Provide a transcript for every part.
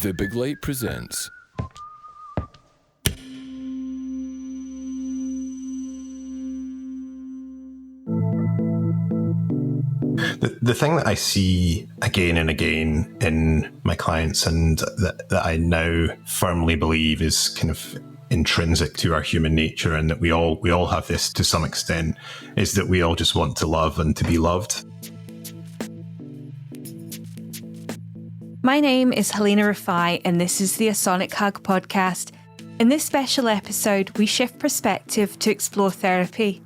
The Big Light presents. The thing that I see again and again in my clients, and that I now firmly believe is kind of intrinsic to our human nature, and that we all have this to some extent, is that we all just want to love and to be loved. My name is Helena Rafai, and this is the A Sonic Hug podcast. In this special episode, we shift perspective to explore therapy.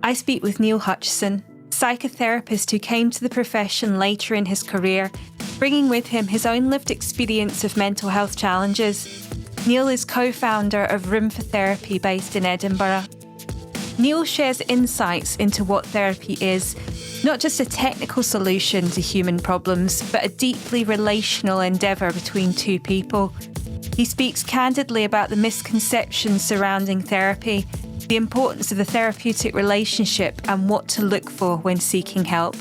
I speak with Neil Hutchison, psychotherapist who came to the profession later in his career, bringing with him his own lived experience of mental health challenges. Neil is co-founder of Room for Therapy based in Edinburgh. Neil shares insights into what therapy is, not just a technical solution to human problems, but a deeply relational endeavour between two people. He speaks candidly about the misconceptions surrounding therapy, the importance of the therapeutic relationship, and what to look for when seeking help.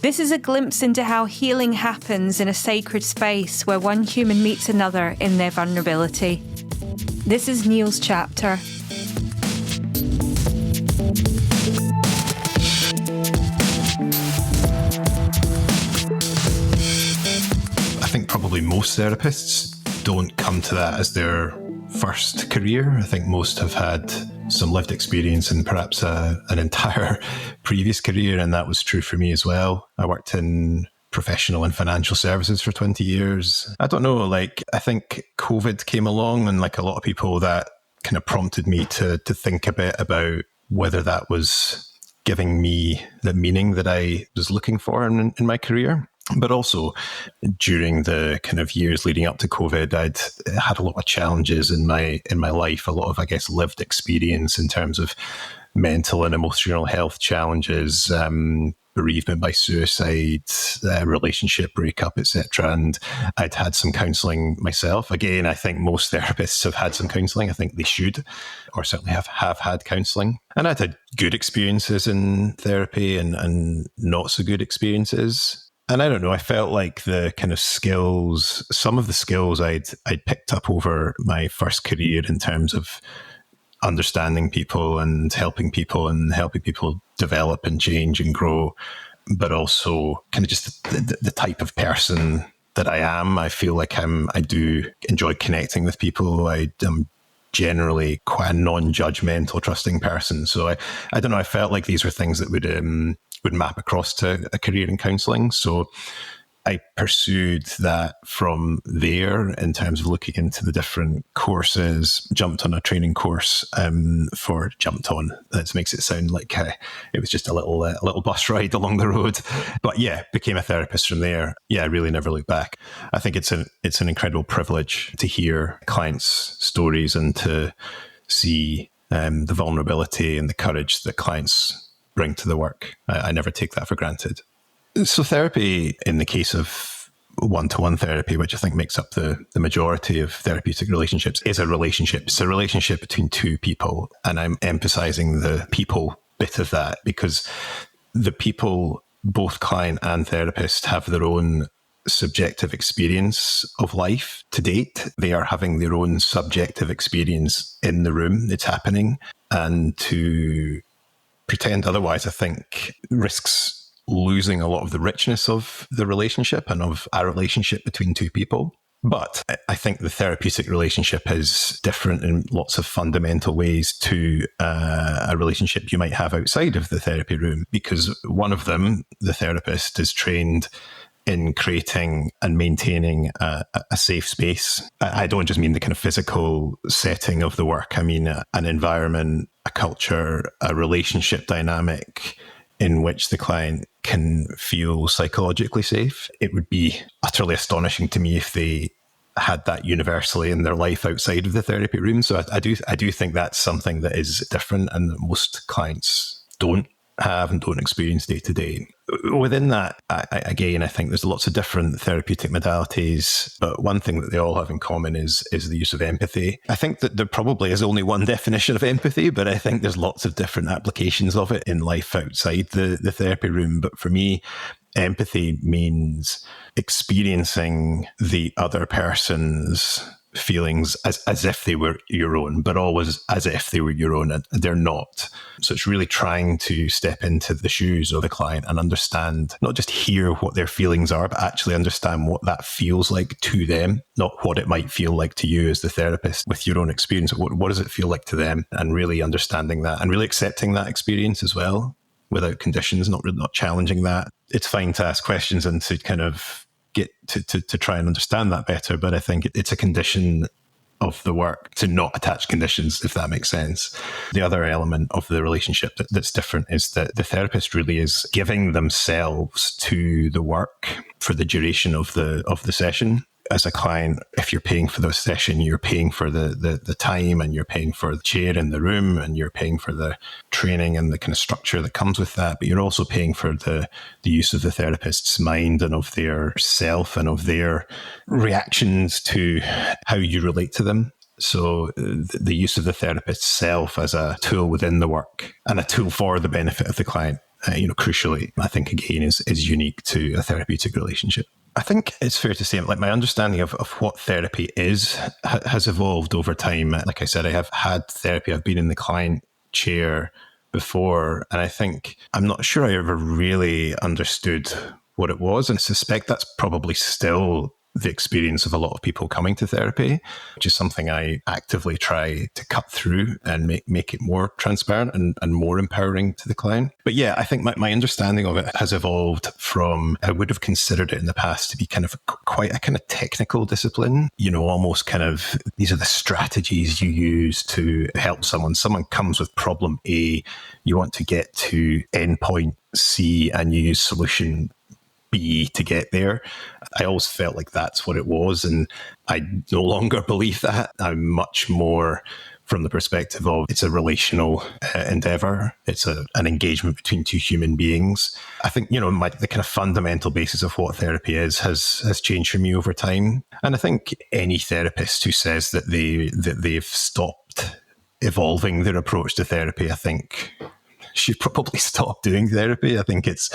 This is a glimpse into how healing happens in a sacred space where one human meets another in their vulnerability. This is Neil's chapter. I think probably most therapists don't come to that as their first career. I think most have had some lived experience and perhaps an entire previous career, and that was true for me as well. I worked in professional and financial services for 20 years. I don't know, I think COVID came along, and like a lot of people, that kind of prompted me to think a bit about whether that was giving me the meaning that I was looking for in my career. But also during the kind of years leading up to COVID, I'd had a lot of challenges in my life, a lot of, I guess, lived experience in terms of mental and emotional health challenges, bereavement by suicide, relationship breakup, etc. And I'd had some counselling myself. Again, I think most therapists have had some counselling. I think they should, or certainly have had counselling. And I'd had good experiences in therapy and not so good experiences. And I don't know, I felt like the kind of skills, some of the skills I'd picked up over my first career in terms of understanding people and helping people develop and change and grow, but also kind of just the type of person that I am. I feel like I do enjoy connecting with people. I am generally quite a non-judgmental, trusting person. So I don't know, I felt like these were things that would map across to a career in counselling. So I pursued that from there in terms of looking into the different courses, jumped on a training course that makes it sound like it was just a little bus ride along the road. But yeah, became a therapist from there. Yeah, I really never looked back. I think it's an incredible privilege to hear clients' stories and to see the vulnerability and the courage that clients bring to the work. I never take that for granted. So therapy, in the case of one-to-one therapy, which I think makes up the majority of therapeutic relationships, is a relationship. It's a relationship between two people. And I'm emphasizing the people bit of that because the people, both client and therapist, have their own subjective experience of life to date. They are having their own subjective experience in the room. It's happening. And to pretend otherwise, I think, risks losing a lot of the richness of the relationship and of our relationship between two people. But I think the therapeutic relationship is different in lots of fundamental ways to a relationship you might have outside of the therapy room, because one of them, the therapist, is trained in creating and maintaining a safe space. I don't just mean the kind of physical setting of the work. I mean an environment, a culture, a relationship dynamic in which the client can feel psychologically safe. It would be utterly astonishing to me if they had that universally in their life outside of the therapy room. So I do think that's something that is different and that most clients don't have and don't experience day to day. Within that, I think there's lots of different therapeutic modalities, but one thing that they all have in common is the use of empathy. I think that there probably is only one definition of empathy, but I think there's lots of different applications of it in life outside the therapy room. But for me, empathy means experiencing the other person's feelings as if they were your own, but always as if they were your own, and they're not. So it's really trying to step into the shoes of the client and understand, not just hear what their feelings are, but actually understand what that feels like to them, not what it might feel like to you as the therapist with your own experience. What does it feel like to them? And really understanding that and really accepting that experience as well without conditions, not challenging that. It's fine to ask questions and to kind of get to try and understand that better. But I think it's a condition of the work to not attach conditions, if that makes sense. The other element of the relationship that's different is that the therapist really is giving themselves to the work for the duration of the session. As a client, if you're paying for the session, you're paying for the time, and you're paying for the chair in the room, and you're paying for the training and the kind of structure that comes with that. But you're also paying for the use of the therapist's mind and of their self and of their reactions to how you relate to them. So the use of the therapist's self as a tool within the work and a tool for the benefit of the client, crucially, I think, again, is unique to a therapeutic relationship. I think it's fair to say, like, my understanding of what therapy is has evolved over time. Like I said, I have had therapy. I've been in the client chair before, and I think I'm not sure I ever really understood what it was, and I suspect that's probably still the experience of a lot of people coming to therapy, which is something I actively try to cut through and make it more transparent and more empowering to the client. But yeah, I think my understanding of it has evolved from, I would have considered it in the past to be kind of quite a kind of technical discipline, almost kind of, these are the strategies you use to help someone. Someone comes with problem A, you want to get to endpoint C, and you use solution B to get there. I always felt like that's what it was, and I no longer believe that. I'm much more from the perspective of it's a relational endeavor. It's an engagement between two human beings. I think, the kind of fundamental basis of what therapy has changed for me over time. And I think any therapist who says that they've stopped evolving their approach to therapy, I think should probably stop doing therapy. I think it's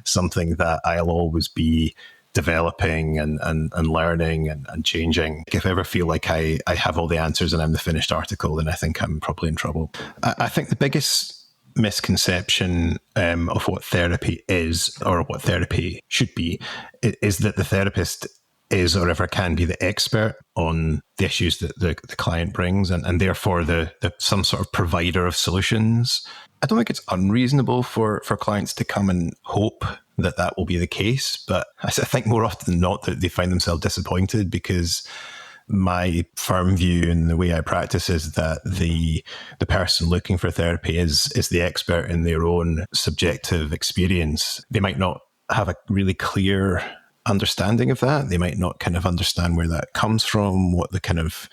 something that I'll always be developing and learning and changing. If I ever feel like I have all the answers and I'm the finished article, then I think I'm probably in trouble. I think the biggest misconception of what therapy is, or what therapy should be, is that the therapist is or ever can be the expert on the issues that the client brings, and therefore the some sort of provider of solutions. I don't think it's unreasonable for clients to come and hope that will be the case, but I think more often than not that they find themselves disappointed, because my firm view and the way I practice is that the person looking for therapy is the expert in their own subjective experience. They might not have a really clear understanding of that. They might not kind of understand where that comes from, what the kind of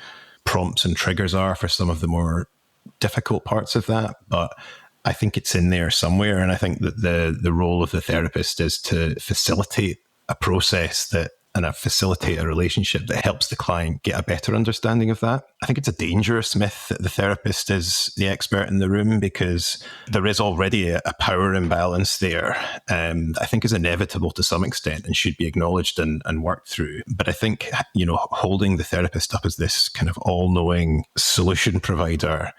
prompts and triggers are for some of the more difficult parts of that. But I think it's in there somewhere. And I think that the role of the therapist is to facilitate a process and facilitate a relationship that helps the client get a better understanding of that. I think it's a dangerous myth that the therapist is the expert in the room, because there is already a power imbalance there. I think is inevitable to some extent and should be acknowledged and worked through. But I think, holding the therapist up as this kind of all-knowing solution provider,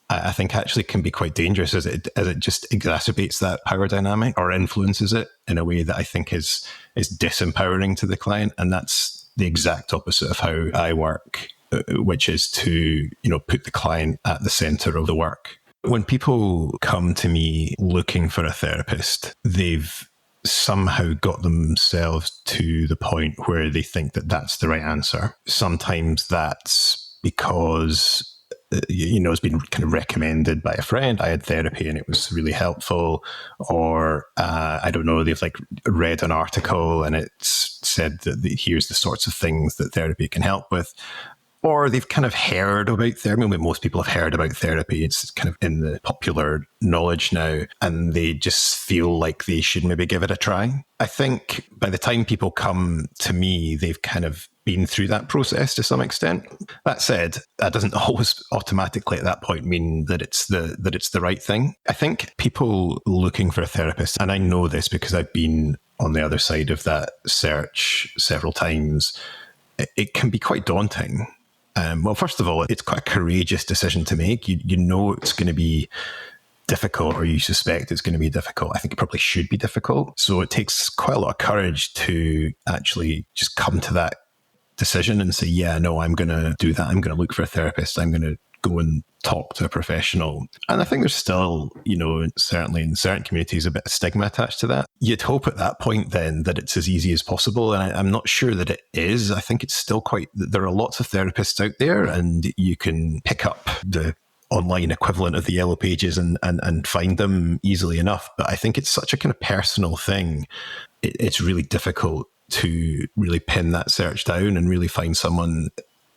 I think actually can be quite dangerous, as it just exacerbates that power dynamic or influences it in a way that I think is disempowering to the client. And that's the exact opposite of how I work, which is to, put the client at the center of the work. When people come to me looking for a therapist, they've somehow got themselves to the point where they think that that's the right answer. Sometimes that's because it's been kind of recommended by a friend. I had therapy and it was really helpful. Or, I don't know, they've read an article and it's said that here's the sorts of things that therapy can help with. Or they've kind of heard about therapy. I mean, most people have heard about therapy. It's kind of in the popular knowledge now, and they just feel like they should maybe give it a try. I think by the time people come to me, they've kind of been through that process to some extent. That said, that doesn't always automatically at that point mean that it's the right thing. I think people looking for a therapist, and I know this because I've been on the other side of that search several times, it can be quite daunting. Well, first of all, it's quite a courageous decision to make. You know it's going to be difficult, or you suspect it's going to be difficult. I think it probably should be difficult. So it takes quite a lot of courage to actually just come to that decision and say, yeah, no, I'm going to do that. I'm going to look for a therapist. I'm going to go and talk to a professional. And I think there's still, certainly in certain communities, a bit of stigma attached to that. You'd hope at that point then that it's as easy as possible. And I'm not sure that it is. I think it's still there are lots of therapists out there, and you can pick up the online equivalent of the Yellow Pages and find them easily enough. But I think it's such a kind of personal thing. It's really difficult to really pin that search down and really find someone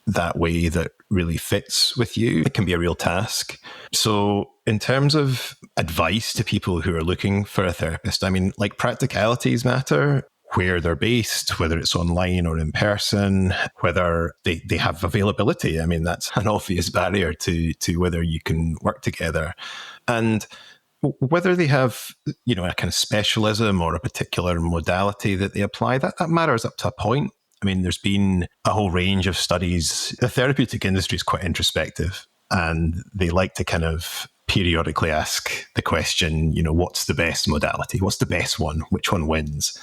that way that really fits with you. It can be a real task. So in terms of advice to people who are looking for a therapist, I mean, like, practicalities matter. Where they're based, whether it's online or in person, whether they have availability. I mean, that's an obvious barrier to whether you can work together. And whether they have, a kind of specialism or a particular modality that they apply, that matters up to a point. I mean, there's been a whole range of studies. The therapeutic industry is quite introspective, and they like to kind of periodically ask the question, what's the best modality? What's the best one? Which one wins?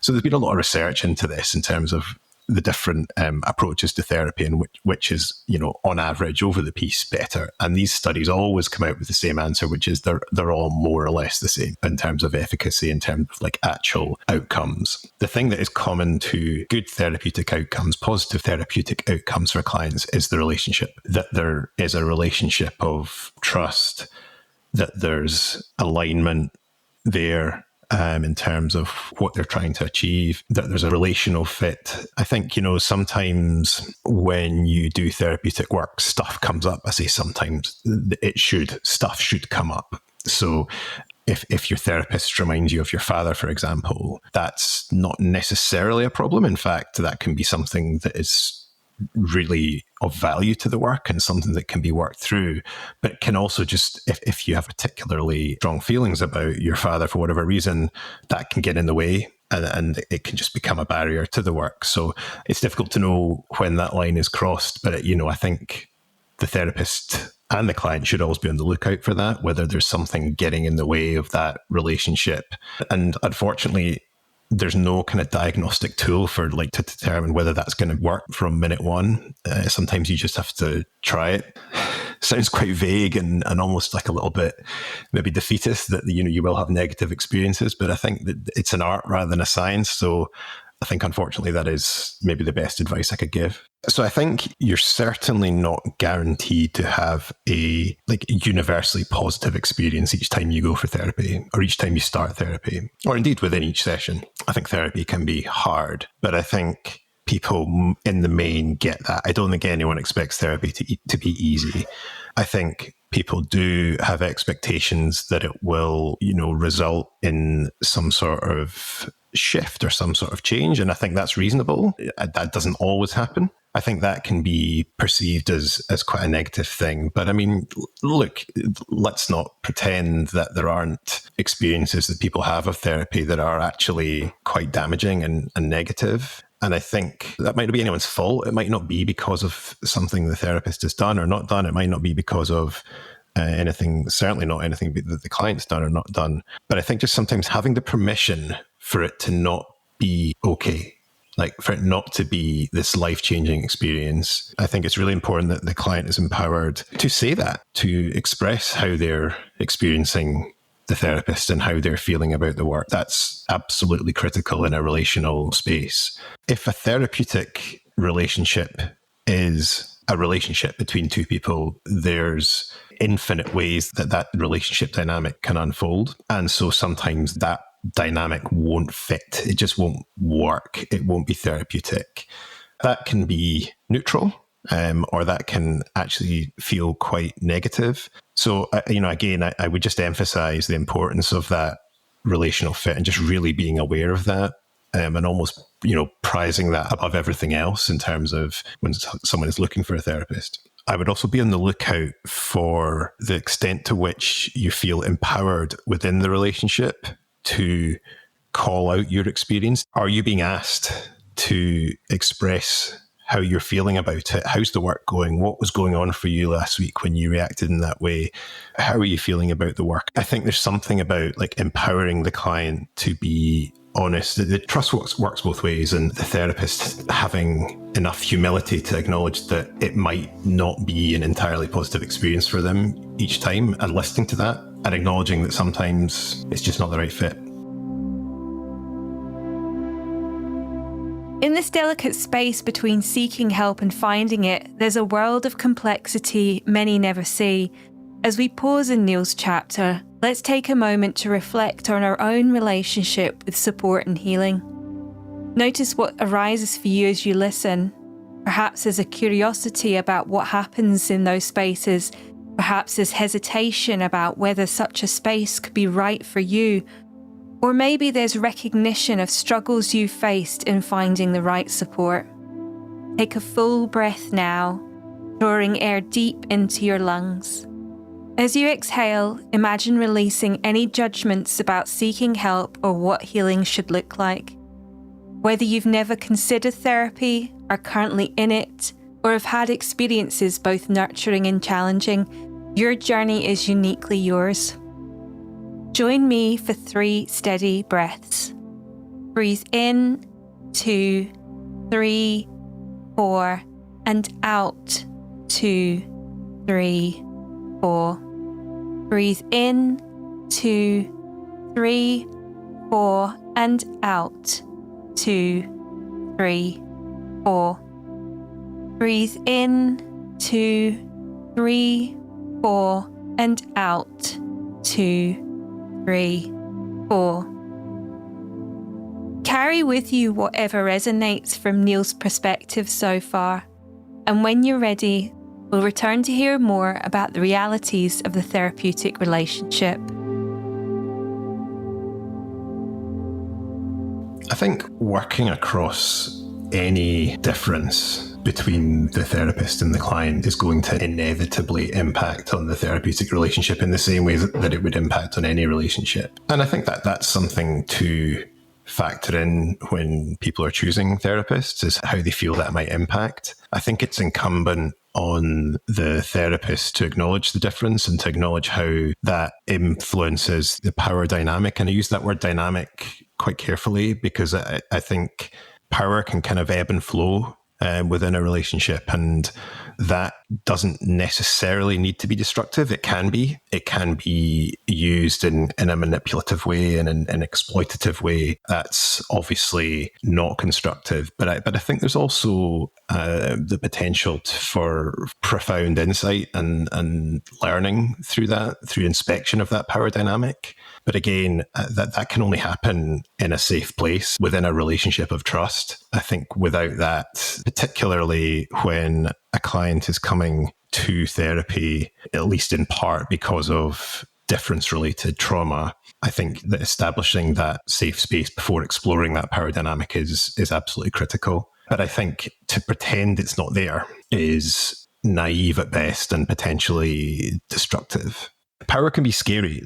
So there's been a lot of research into this in terms of the different approaches to therapy, and which is, on average over the piece better. And these studies always come out with the same answer, which is they're all more or less the same in terms of efficacy, in terms of like actual outcomes. The thing that is common to good therapeutic outcomes, positive therapeutic outcomes for clients, is the relationship. That there is a relationship of trust, that there's alignment there, in terms of what they're trying to achieve, that there's a relational fit. I think, sometimes when you do therapeutic work, stuff comes up. I say sometimes, stuff should come up. So if your therapist reminds you of your father, for example, that's not necessarily a problem. In fact, that can be something that is really of value to the work and something that can be worked through. But it can also just, if you have particularly strong feelings about your father for whatever reason, that can get in the way, and it can just become a barrier to the work. So it's difficult to know when that line is crossed. But, I think the therapist and the client should always be on the lookout for that, whether there's something getting in the way of that relationship. And unfortunately, there's no kind of diagnostic tool for to determine whether that's going to work from minute one. Sometimes you just have to try it. Sounds quite vague and almost like a little bit maybe defeatist that, you will have negative experiences, but I think that it's an art rather than a science. So I think, unfortunately, that is maybe the best advice I could give. So I think you're certainly not guaranteed to have a universally positive experience each time you go for therapy, or each time you start therapy, or indeed within each session. I think therapy can be hard, but I think people in the main get that. I don't think anyone expects therapy to be easy. I think people do have expectations that it will, result in some sort of shift or some sort of change. And I think that's reasonable. That doesn't always happen. I think that can be perceived as quite a negative thing. But I mean, look, let's not pretend that there aren't experiences that people have of therapy that are actually quite damaging and negative. And I think that might not be anyone's fault. It might not be because of something the therapist has done or not done. It might not be because of anything, certainly not anything that the client's done or not done. But I think just sometimes having the permission for it to not be okay, for it not to be this life-changing experience. I think it's really important that the client is empowered to say that, to express how they're experiencing the therapist and how they're feeling about the work. That's absolutely critical in a relational space. If a therapeutic relationship is a relationship between two people, there's infinite ways that relationship dynamic can unfold. And so sometimes that dynamic won't fit. It just won't work. It won't be therapeutic. That can be neutral, or that can actually feel quite negative. So, again, I would just emphasize the importance of that relational fit and just really being aware of that, and almost, prizing that above everything else in terms of when someone is looking for a therapist. I would also be on the lookout for the extent to which you feel empowered within the relationship to call out your experience? Are you being asked to express how you're feeling about it? How's the work going? What was going on for you last week when you reacted in that way? How are you feeling about the work? I think there's something about like empowering the client to be honest. The trust works both ways, and the therapist having enough humility to acknowledge that it might not be an entirely positive experience for them each time, and listening to that and acknowledging that sometimes it's just not the right fit. In this delicate space between seeking help and finding it, there's a world of complexity many never see. As we pause in Neil's chapter, let's take a moment to reflect on our own relationship with support and healing. Notice what arises for you as you listen. Perhaps there's a curiosity about what happens in those spaces. Perhaps there's hesitation about whether such a space could be right for you. Or maybe there's recognition of struggles you faced in finding the right support. Take a full breath now, drawing air deep into your lungs. As you exhale, imagine releasing any judgments about seeking help or what healing should look like. Whether you've never considered therapy, are currently in it, or have had experiences both nurturing and challenging, your journey is uniquely yours. Join me for 3 steady breaths. Breathe in, 2, 3, 4, and out, 2, 3, 4. Breathe in, 2, 3, 4, and out, 2, 3, 4. Breathe in, 2, 3, 4, and out, 2, 3, 4. Carry with you whatever resonates from Neil's perspective so far, and when you're ready, we'll return to hear more about the realities of the therapeutic relationship. I think working across any difference between the therapist and the client is going to inevitably impact on the therapeutic relationship in the same way that it would impact on any relationship. And I think that that's something to factor in when people are choosing therapists, is how they feel that might impact. I think it's incumbent on the therapist to acknowledge the difference and to acknowledge how that influences the power dynamic. And I use that word dynamic quite carefully because I think power can kind of ebb and flow within a relationship, and that doesn't necessarily need to be destructive. It can be used in a manipulative way and in an exploitative way. That's obviously not constructive. But I think there's also the potential for profound insight and learning through inspection of that power dynamic. But again, that can only happen in a safe place within a relationship of trust. I think without that, particularly when a client is coming to therapy, at least in part because of difference-related trauma, I think that establishing that safe space before exploring that power dynamic is absolutely critical. But I think to pretend it's not there is naive at best and potentially destructive. Power can be scary,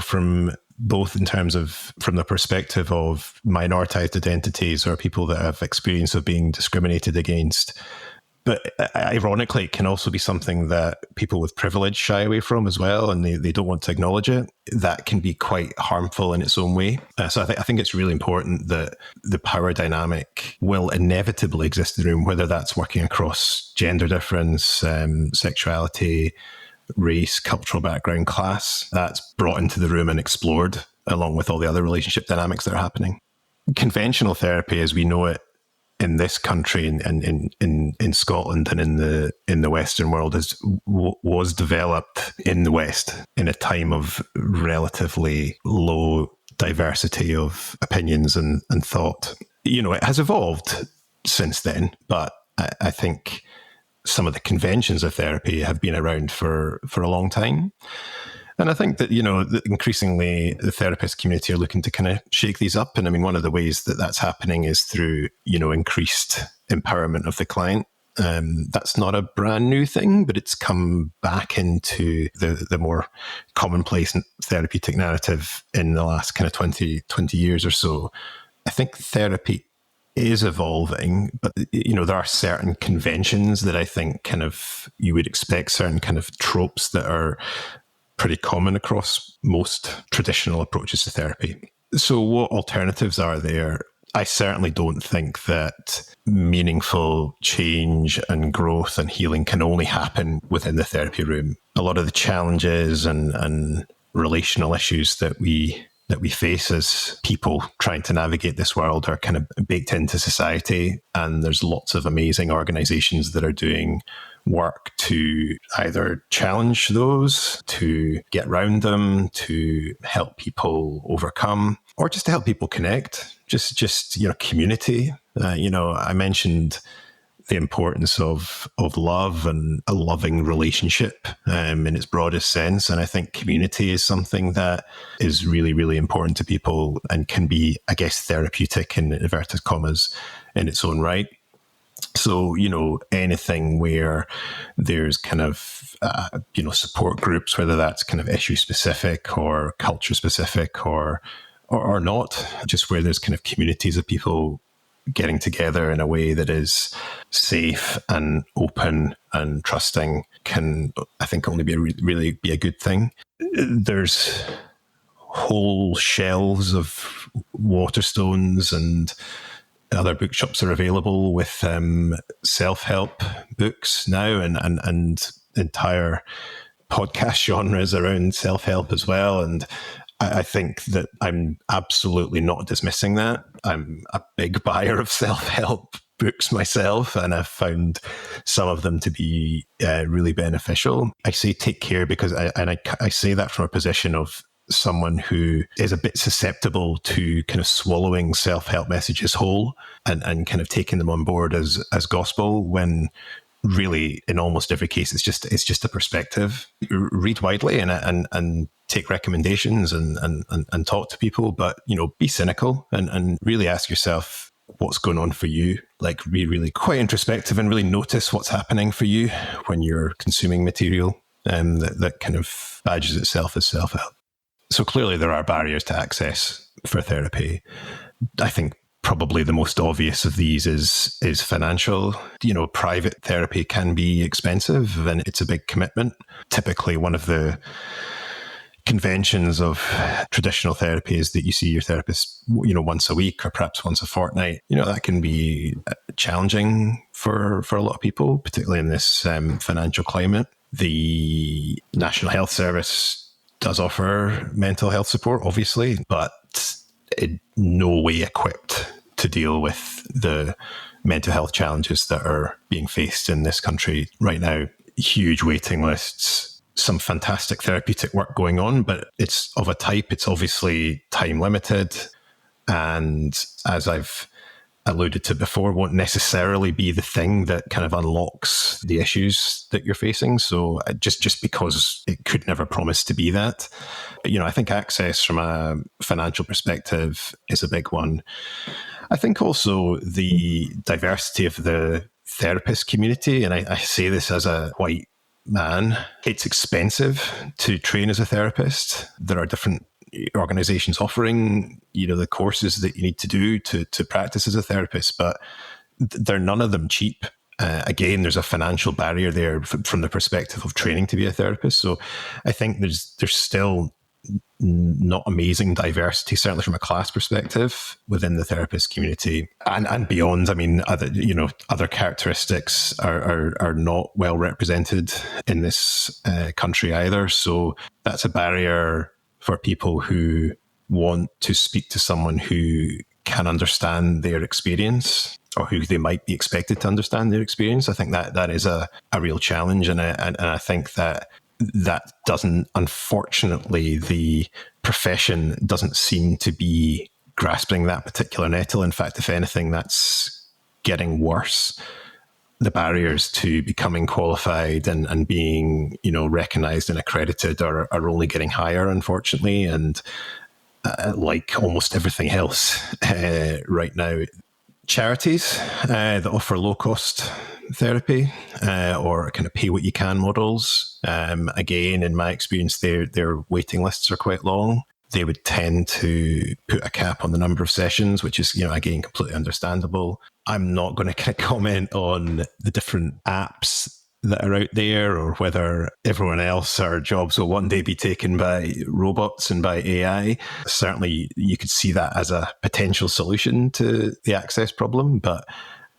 from both in terms of from the perspective of minoritized identities or people that have experience of being discriminated against. But ironically, it can also be something that people with privilege shy away from as well, and they don't want to acknowledge it. That can be quite harmful in its own way. So I think it's really important that the power dynamic will inevitably exist in the room, whether that's working across gender difference, sexuality, race, cultural background, class. That's brought into the room and explored along with all the other relationship dynamics that are happening. Conventional therapy, as we know it in this country and in Scotland and in the Western world, was developed in the West in a time of relatively low diversity of opinions and thought. It has evolved since then, but I think some of the conventions of therapy have been around for a long time. And I think that, increasingly the therapist community are looking to kind of shake these up. And I mean, one of the ways that that's happening is through, increased empowerment of the client. That's not a brand new thing, but it's come back into the more commonplace therapeutic narrative in the last kind of 20 years or so. I think therapy is evolving, but there are certain conventions that I think kind of you would expect, certain kind of tropes that are pretty common across most traditional approaches to therapy. So what alternatives are there? I certainly don't think that meaningful change and growth and healing can only happen within the therapy room. A lot of the challenges and relational issues that we face as people trying to navigate this world are kind of baked into society. And there's lots of amazing organizations that are doing work to either challenge those, to get around them, to help people overcome, or just to help people connect. Just community. I mentioned the importance of love and a loving relationship in its broadest sense. And I think community is something that is really, really important to people and can be, I guess, therapeutic in inverted commas in its own right. So, anything where there's kind of, support groups, whether that's kind of issue specific or culture specific or not, just where there's kind of communities of people getting together in a way that is safe and open and trusting can, I think, only be really be a good thing. There's whole shelves of Waterstones and other bookshops are available with self-help books now and entire podcast genres around self-help as well. And I think that I'm absolutely not dismissing that. I'm a big buyer of self-help books myself, and I've found some of them to be really beneficial. I say take care because I say that from a position of someone who is a bit susceptible to kind of swallowing self-help messages whole and kind of taking them on board as gospel, when really in almost every case it's just a perspective. Read widely and take recommendations and talk to people, but be cynical and really ask yourself what's going on for you. Like be really quite introspective and really notice what's happening for you when you're consuming material that kind of badges itself as self-help. So clearly there are barriers to access for therapy. I think probably the most obvious of these is financial. Private therapy can be expensive and it's a big commitment. Typically one of the conventions of traditional therapy is that you see your therapist, once a week or perhaps once a fortnight. That can be challenging for a lot of people, particularly in this financial climate. The National Health Service does offer mental health support, obviously, but in no way equipped to deal with the mental health challenges that are being faced in this country right now. Huge waiting lists, some fantastic therapeutic work going on, but it's of a type, it's obviously time limited. And as I've alluded to before, won't necessarily be the thing that kind of unlocks the issues that you're facing. So just because it could never promise to be that. I think access from a financial perspective is a big one. I think also the diversity of the therapist community, and I say this as a white man, it's expensive to train as a therapist. There are different organizations offering, the courses that you need to do to practice as a therapist, but they're none of them cheap. Again, there's a financial barrier there from the perspective of training to be a therapist. So I think there's still not amazing diversity, certainly from a class perspective within the therapist community and beyond. I mean, other characteristics are not well represented in this country either. So that's a barrier for people who want to speak to someone who can understand their experience or who they might be expected to understand their experience. I think that is a real challenge. And I think that doesn't, unfortunately, the profession doesn't seem to be grasping that particular nettle. In fact, if anything, that's getting worse. The barriers to becoming qualified and being, recognized and accredited are only getting higher, unfortunately. And like almost everything else right now, charities that offer low-cost therapy or kind of pay what you can models. Again, in my experience, their waiting lists are quite long. They would tend to put a cap on the number of sessions, which is, again, completely understandable. I'm not going to kind of comment on the different apps that are out there or whether everyone else, our jobs will one day be taken by robots and by AI. Certainly, you could see that as a potential solution to the access problem, but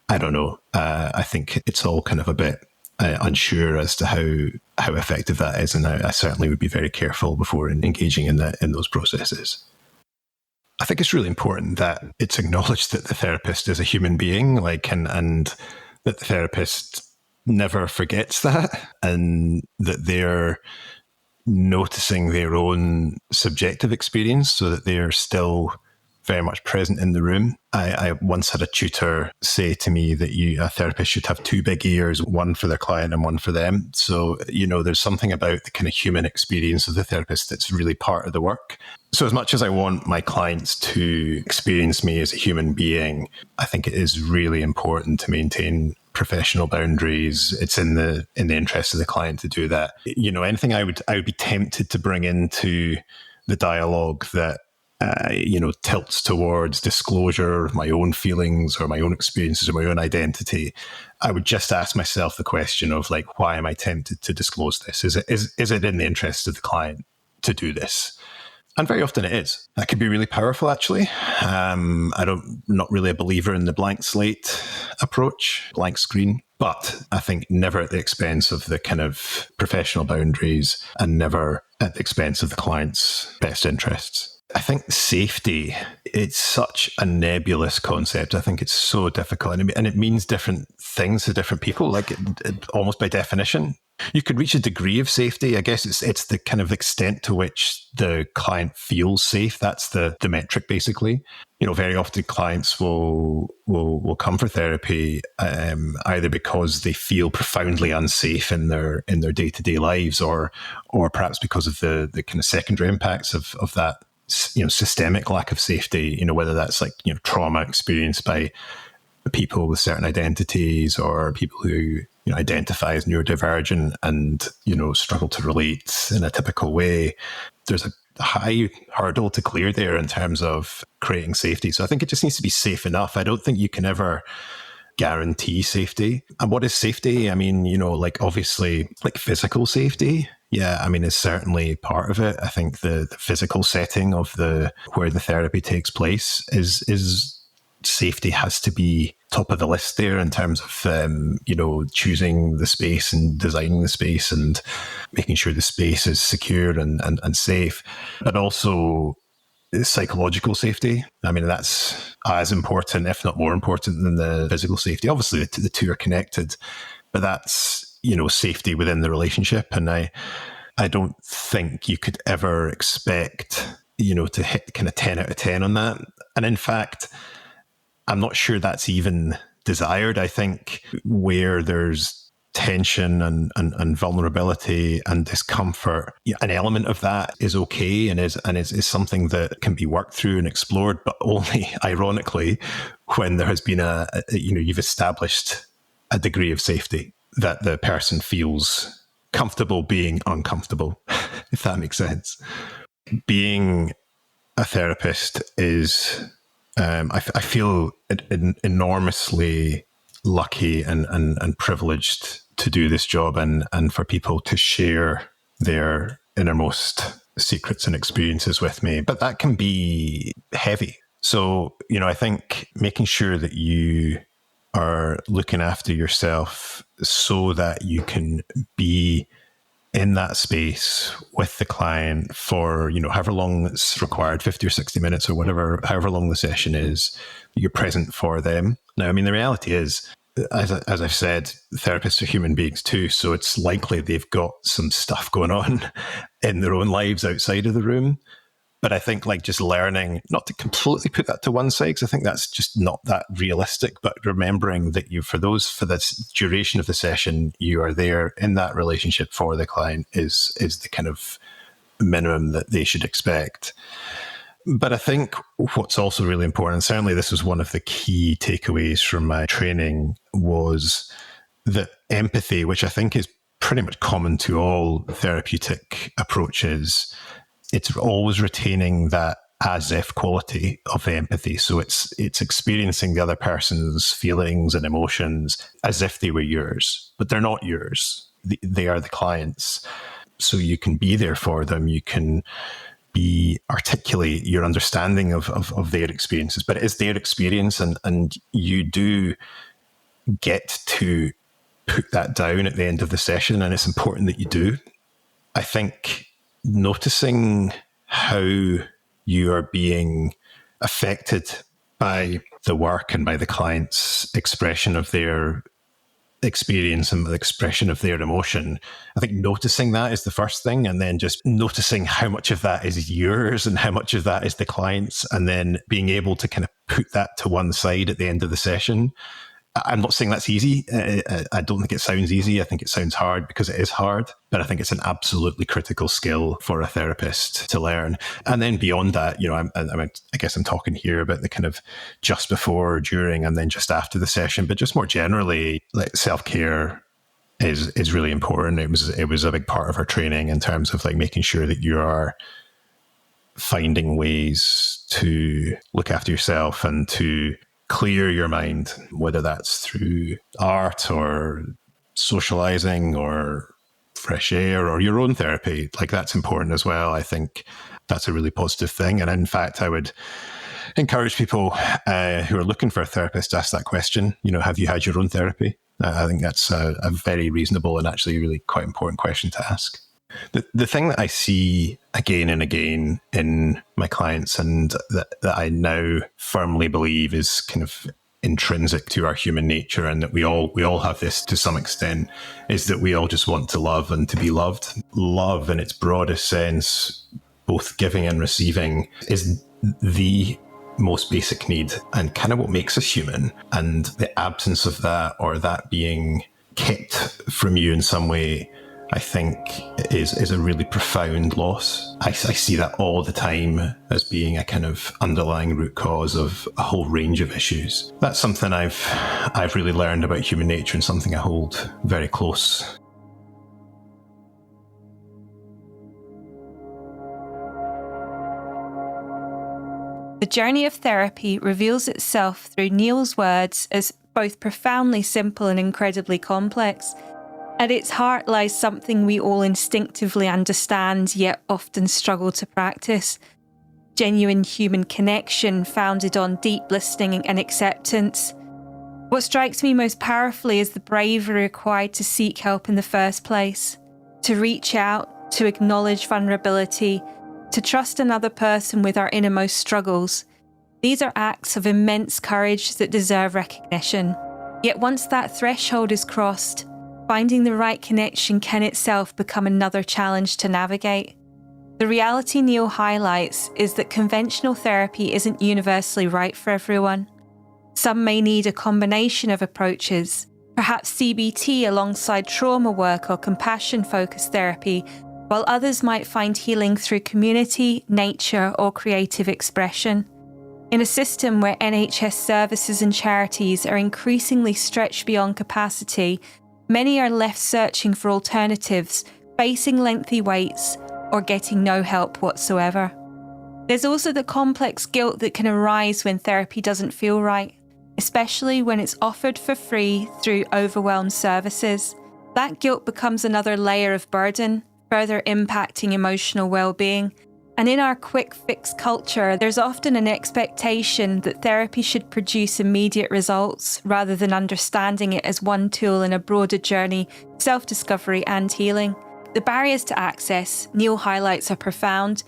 I don't know. I think it's all kind of a bit unsure as to how effective that is, and I certainly would be very careful before engaging in those processes. I think it's really important that it's acknowledged that the therapist is a human being, and that the therapist never forgets that, and that they're noticing their own subjective experience so that they're still very much present in the room. I once had a tutor say to me that a therapist should have two big ears, one for their client and one for them. So, there's something about the kind of human experience of the therapist that's really part of the work. So as much as I want my clients to experience me as a human being, I think it is really important to maintain professional boundaries. It's in the interest of the client to do that. Anything I would be tempted to bring into the dialogue that tilts towards disclosure, my own feelings or my own experiences or my own identity, I would just ask myself the question of why am I tempted to disclose this? Is it in the interest of the client to do this? And very often it is. That could be really powerful, actually. Not really a believer in the blank slate approach, blank screen, but I think never at the expense of the kind of professional boundaries and never at the expense of the client's best interests. I think safety, it's such a nebulous concept. I think it's so difficult, and it means different things to different people, almost by definition. You could reach a degree of safety. I guess it's the kind of extent to which the client feels safe. That's the metric, basically. Very often clients will come for therapy either because they feel profoundly unsafe in their day-to-day lives, or perhaps because of the kind of secondary impacts of that systemic lack of safety, whether that's trauma experienced by people with certain identities or people who identify as neurodivergent and struggle to relate in a typical way. There's a high hurdle to clear there in terms of creating safety. So I think it just needs to be safe enough. I don't think you can ever guarantee safety. And what is safety? I mean, obviously physical safety. Yeah, I mean, it's certainly part of it. I think the physical setting of where the therapy takes place is safety has to be top of the list there in terms of, choosing the space and designing the space and making sure the space is secure and safe, but also psychological safety. I mean, that's as important, if not more important than the physical safety. Obviously, the two are connected, but that's, safety within the relationship. And I don't think you could ever expect, to hit kind of 10 out of 10 on that. And in fact, I'm not sure that's even desired. I think where there's tension and vulnerability and discomfort, an element of that is okay and is something that can be worked through and explored, but only ironically when there has been you've established a degree of safety that the person feels comfortable being uncomfortable, if that makes sense. Being a therapist is, I feel enormously lucky and privileged to do this job and for people to share their innermost secrets and experiences with me. But that can be heavy. So, I think making sure that you are looking after yourself so that you can be in that space with the client for, however long it's required, 50 or 60 minutes or whatever, however long the session is, you're present for them. Now, I mean, the reality is, as I've said, therapists are human beings too. So it's likely they've got some stuff going on in their own lives outside of the room. But I think just learning not to completely put that to one side, because I think that's just not that realistic, but remembering that for the duration of the session, you are there in that relationship for the client is the kind of minimum that they should expect. But I think what's also really important, and certainly this was one of the key takeaways from my training, was that empathy, which I think is pretty much common to all therapeutic approaches, it's always retaining that as if quality of the empathy. So it's experiencing the other person's feelings and emotions as if they were yours, but they're not yours. They are the client's. So you can be there for them. You can articulate your understanding of their experiences, but it is their experience, and you do get to put that down at the end of the session, and it's important that you do. I think noticing how you are being affected by the work and by the client's expression of their experience and the expression of their emotion. I think noticing that is the first thing, and then just noticing how much of that is yours and how much of that is the client's, and then being able to kind of put that to one side at the end of the session. I'm not saying that's easy. I don't think it sounds easy. I think it sounds hard because it is hard, but I think it's an absolutely critical skill for a therapist to learn. And then beyond that, I guess I'm talking here about the kind of just before, during, and then just after the session, but just more generally, like self-care is really important. It was a big part of our training in terms of like making sure that you are finding ways to look after yourself and to clear your mind, whether that's through art or socializing or fresh air or your own therapy. Like, that's important as well. I think that's a really positive thing. And in fact, I would encourage people who are looking for a therapist to ask that question. Have you had your own therapy? I think that's a very reasonable and actually really quite important question to ask. The thing that I see again and again in my clients, and that I now firmly believe is kind of intrinsic to our human nature, and that we all have this to some extent, is that we all just want to love and to be loved. Love in its broadest sense, both giving and receiving, is the most basic need and kind of what makes us human. And the absence of that, or that being kept from you in some way, I think is a really profound loss. I see that all the time as being a kind of underlying root cause of a whole range of issues. That's something I've really learned about human nature, and something I hold very close. The journey of therapy reveals itself through Neil's words as both profoundly simple and incredibly complex. At its heart lies something we all instinctively understand, yet often struggle to practice. Genuine human connection founded on deep listening and acceptance. What strikes me most powerfully is the bravery required to seek help in the first place, to reach out, to acknowledge vulnerability, to trust another person with our innermost struggles. These are acts of immense courage that deserve recognition. Yet once that threshold is crossed, finding the right connection can itself become another challenge to navigate. The reality Neil highlights is that conventional therapy isn't universally right for everyone. Some may need a combination of approaches, perhaps CBT alongside trauma work or compassion-focused therapy, while others might find healing through community, nature, or creative expression. In a system where NHS services and charities are increasingly stretched beyond capacity, many are left searching for alternatives, facing lengthy waits, or getting no help whatsoever. There's also the complex guilt that can arise when therapy doesn't feel right, especially when it's offered for free through overwhelmed services. That guilt becomes another layer of burden, further impacting emotional well-being. And in our quick fix culture, there's often an expectation that therapy should produce immediate results rather than understanding it as one tool in a broader journey, self-discovery and healing. The barriers to access, Neil highlights, are profound.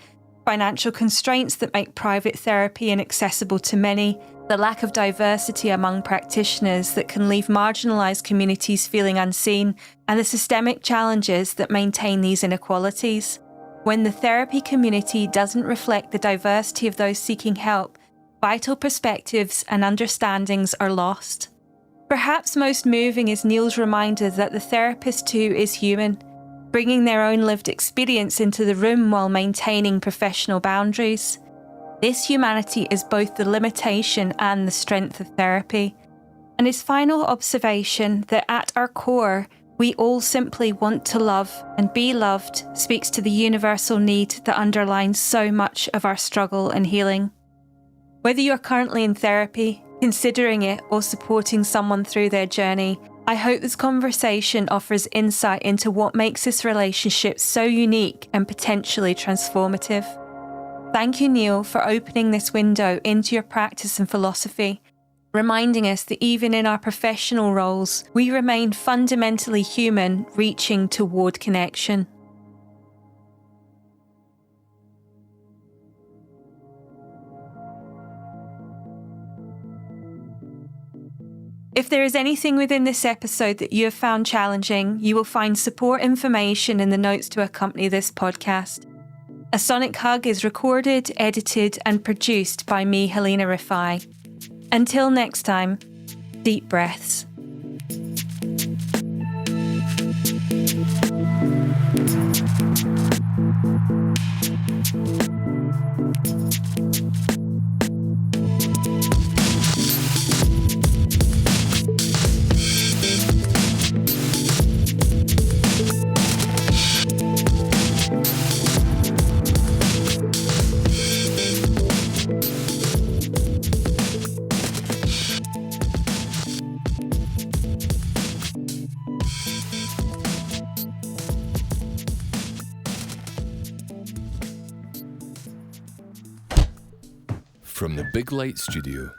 Financial constraints that make private therapy inaccessible to many, the lack of diversity among practitioners that can leave marginalised communities feeling unseen, and the systemic challenges that maintain these inequalities. When the therapy community doesn't reflect the diversity of those seeking help, vital perspectives and understandings are lost. Perhaps most moving is Neil's reminder that the therapist too is human, bringing their own lived experience into the room while maintaining professional boundaries. This humanity is both the limitation and the strength of therapy. and his final observation that at our core, we all simply want to love and be loved speaks to the universal need that underlines so much of our struggle and healing. Whether you are currently in therapy, considering it, or supporting someone through their journey, I hope this conversation offers insight into what makes this relationship so unique and potentially transformative. Thank you, Neil, for opening this window into your practice and philosophy, reminding us that even in our professional roles, we remain fundamentally human, reaching toward connection. If there is anything within this episode that you have found challenging, you will find support information in the notes to accompany this podcast. A Sonic Hug is recorded, edited, and produced by me, Helena Rifai. Until next time, deep breaths. From the Big Light Studio.